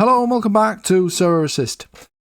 Hello and welcome back to Sorare Assist.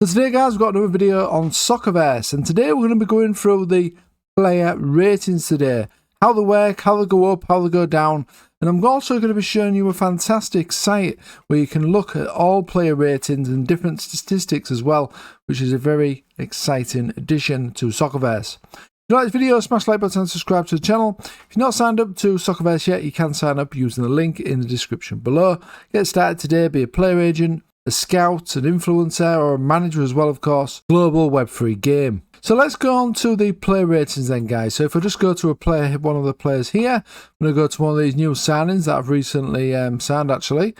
So today guys, we've got another video on Soccerverse, and today we're going to be going through the player ratings today. How they work, how they go up, how they go down, and I'm also going to be showing you a fantastic site where you can look at all player ratings and different statistics as well, which is a very exciting addition to Soccerverse. If you like this video, smash the like button and subscribe to the channel. If you're not signed up to Soccerverse yet, you can sign up using the link in the description below. Get started today, be a player agent, a scout, an influencer, or a manager as well, of course. Global Web3 game. So let's go on to the player ratings then, guys. So if I just go to one of the players here, I'm going to go to one of these new signings that I've recently signed actually.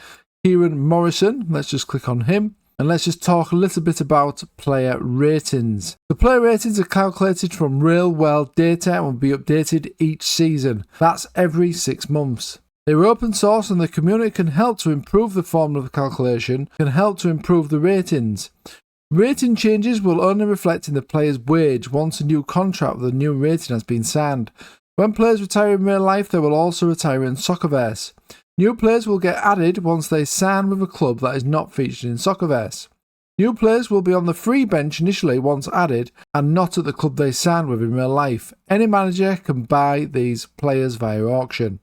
Kieran Morrison, let's just click on him. And let's just talk a little bit about player ratings. The player ratings are calculated from real world data and will be updated each season. That's every 6 months. They are open source and the community can help to improve the formula of the calculation, can help to improve the ratings. Rating changes will only reflect in the player's wage once a new contract with a new rating has been signed. When players retire in real life, they will also retire in Soccerverse. New players will get added once they sign with a club that is not featured in Soccerverse. New players will be on the free bench initially once added and not at the club they signed with in real life. Any manager can buy these players via auction.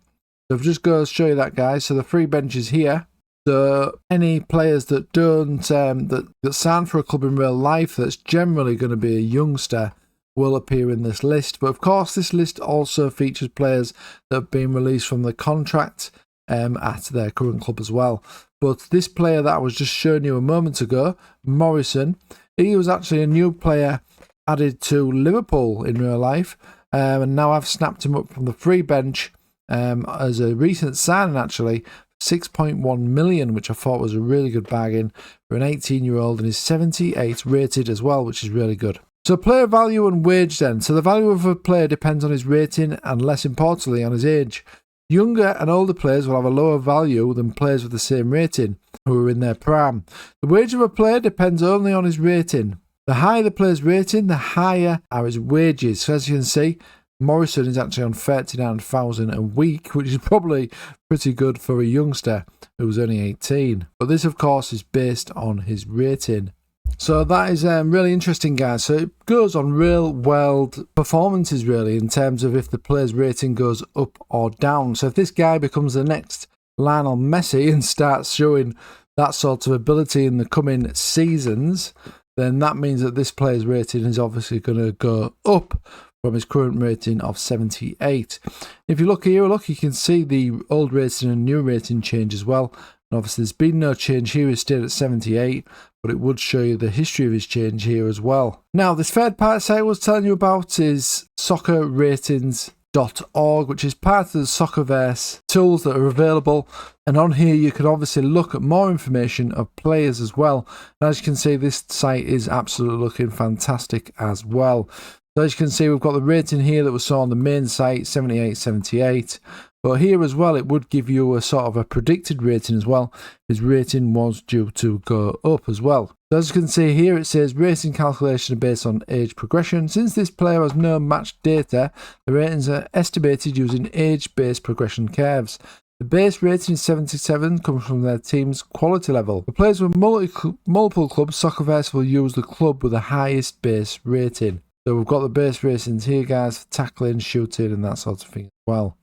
So I've just got to show you that, guys. So the free bench is here. So any players that don't that sign for a club in real life, that's generally going to be a youngster, will appear in this list. But of course, this list also features players that have been released from the contract at their current club as well. But this player that I was just showing you a moment ago, Morrison, he was actually a new player added to Liverpool in real life, and now I've snapped him up from the free bench as a recent signing actually. 6.1 million, which I thought was a really good bargain for an 18-year-old, and he's 78 rated as well, which is really good. So player value and wage then. So the value of a player depends on his rating and, less importantly, on his age. Younger and older players will have a lower value than players with the same rating who are in their prime. The wage of a player depends only on his rating. The higher the player's rating, the higher are his wages. So as you can see, Morrison is actually on 39,000 a week, which is probably pretty good for a youngster who's only 18. But this, of course, is based on his rating. So that is really interesting, guys. So it goes on real world performances, really, in terms of if the player's rating goes up or down. So if this guy becomes the next Lionel Messi and starts showing that sort of ability in the coming seasons, then that means that this player's rating is obviously going to go up from his current rating of 78. If you look here, you can see the old rating and new rating change as well. And obviously there's been no change here, he's stayed at 78, but it would show you the history of his change here as well. Now, this third party site I was telling you about is soccerratings.org, which is part of the Soccerverse tools that are available. And on here you can obviously look at more information of players as well. And as you can see, this site is absolutely looking fantastic as well. So as you can see, we've got the rating here that we saw on the main site, 78, 78. But here as well, it would give you a sort of a predicted rating as well. His rating was due to go up as well. So as you can see here, it says rating calculation based on age progression. Since this player has no matched data, the ratings are estimated using age-based progression curves. The base rating is 77, comes from their team's quality level. For players with multiple clubs, Soccerverse will use the club with the highest base rating. So we've got the base ratings here, guys, for tackling, shooting, and that sort of thing as well.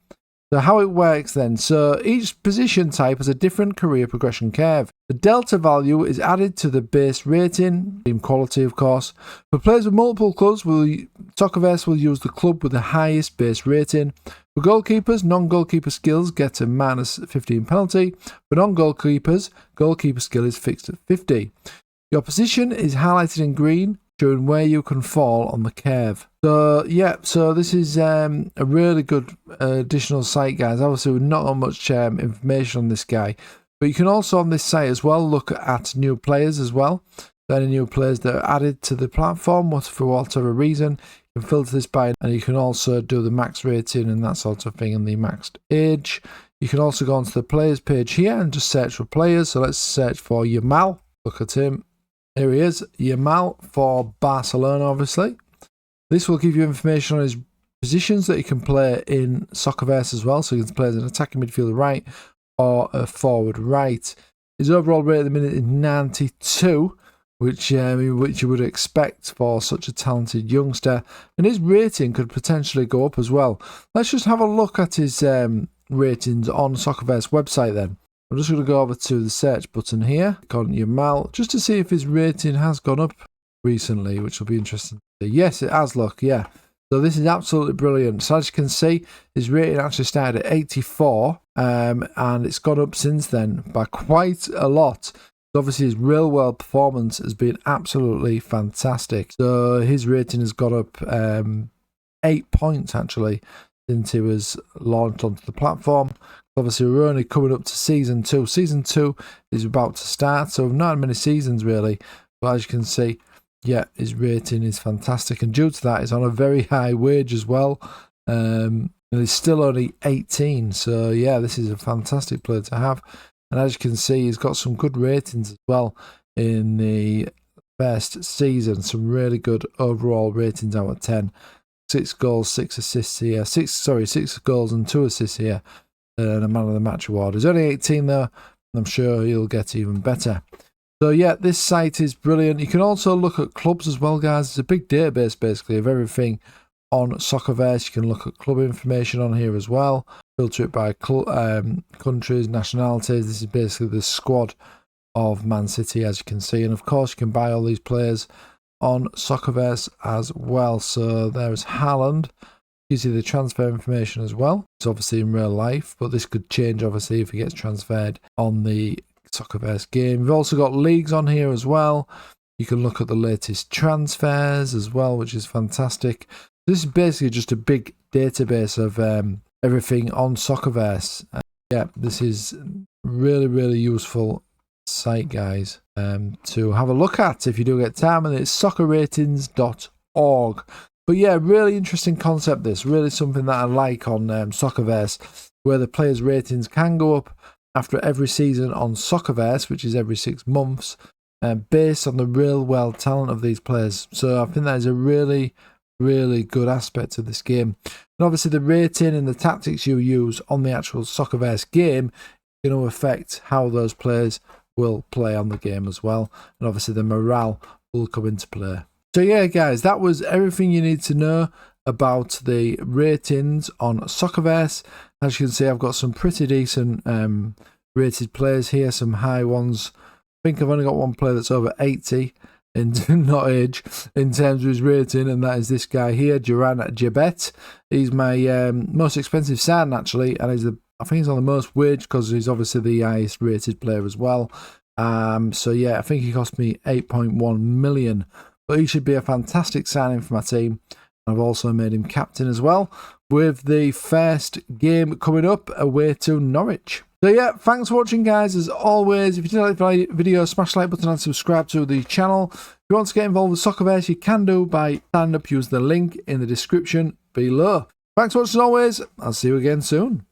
So how it works then. So each position type has a different career progression curve. The delta value is added to the base rating, team quality of course. For players with multiple clubs, Soccerverse will use the club with the highest base rating. For goalkeepers, non-goalkeeper skills get a -15 penalty. For non-goalkeepers, goalkeeper skill is fixed at 50. Your position is highlighted in green, showing where you can fall on the curve. So yeah, so this is a really good additional site, guys. Obviously we've not got much information on this guy, but you can also on this site as well look at new players as well. So any new players that are added to the platform, for whatever reason, you can filter this by, and you can also do the max rating and that sort of thing and the maxed age. You can also go onto the players page here and just search for players. So let's search for Yamal. Look at him. Here he is, Yamal for Barcelona, obviously. This will give you information on his positions that he can play in Soccerverse as well. So he can play as an attacking midfielder right or a forward right. His overall rate at the minute is 92, which you would expect for such a talented youngster. And his rating could potentially go up as well. Let's just have a look at his ratings on Soccerverse website then. I'm just going to go over to the search button here, click on Yamal, just to see if his rating has gone up recently, which will be interesting to see. Yes, it has, look, yeah. So this is absolutely brilliant. So as you can see, his rating actually started at 84, and it's gone up since then by quite a lot. So obviously his real world performance has been absolutely fantastic. So his rating has gone up 8 points actually since he was launched onto the platform. Obviously we're only coming up to season 2. Season 2 is about to start, so not many seasons really. But as you can see, yeah, his rating is fantastic, and due to that, he's on a very high wage as well. And he's still only 18, so yeah, this is a fantastic player to have. And as you can see, he's got some good ratings as well in the first season. Some really good overall ratings out of 10. 6 goals, 6 assists here. 6 goals and 2 assists here. And a man of the match award. He's only 18 though, and I'm sure he'll get even better. So yeah, this site is brilliant. You can also look at clubs as well, guys. It's a big database basically of everything on Soccerverse. You can look at club information on here as well. Filter it by countries, nationalities. This is basically the squad of Man City, as you can see. And of course, you can buy all these players on Soccerverse as well. So there's Haaland. Gives you the transfer information as well. It's obviously in real life, but this could change obviously if he gets transferred on the Soccerverse game. We've also got leagues on here as well. You can look at the latest transfers as well, which is fantastic. This is basically just a big database of everything on Soccerverse. Yeah, this is really, really useful site, guys, to have a look at if you do get time, and it's soccerratings.org. But yeah, really interesting concept this. Really something that I like on Soccerverse, where the players' ratings can go up after every season on Soccerverse, which is every 6 months, based on the real world talent of these players. So I think that is a really, really good aspect of this game. And obviously the rating and the tactics you use on the actual Soccerverse game is going to affect how those players will play on the game as well. And obviously the morale will come into play. So yeah, guys, that was everything you need to know about the ratings on Soccerverse. As you can see, I've got some pretty decent rated players here, some high ones. I think I've only got one player that's over 80 in not age in terms of his rating, and that is this guy here, Duran Jabet. He's my most expensive sign actually, and I think he's on the most wage because he's obviously the highest rated player as well. So yeah, I think he cost me 8.1 million. But he should be a fantastic signing for my team. I've also made him captain as well, with the first game coming up away to Norwich. So yeah, thanks for watching, guys. As always, if you did like the video, smash the like button and subscribe to the channel. If you want to get involved with Soccerverse, you can do by signing up. Use the link in the description below. Thanks for watching as always. I'll see you again soon.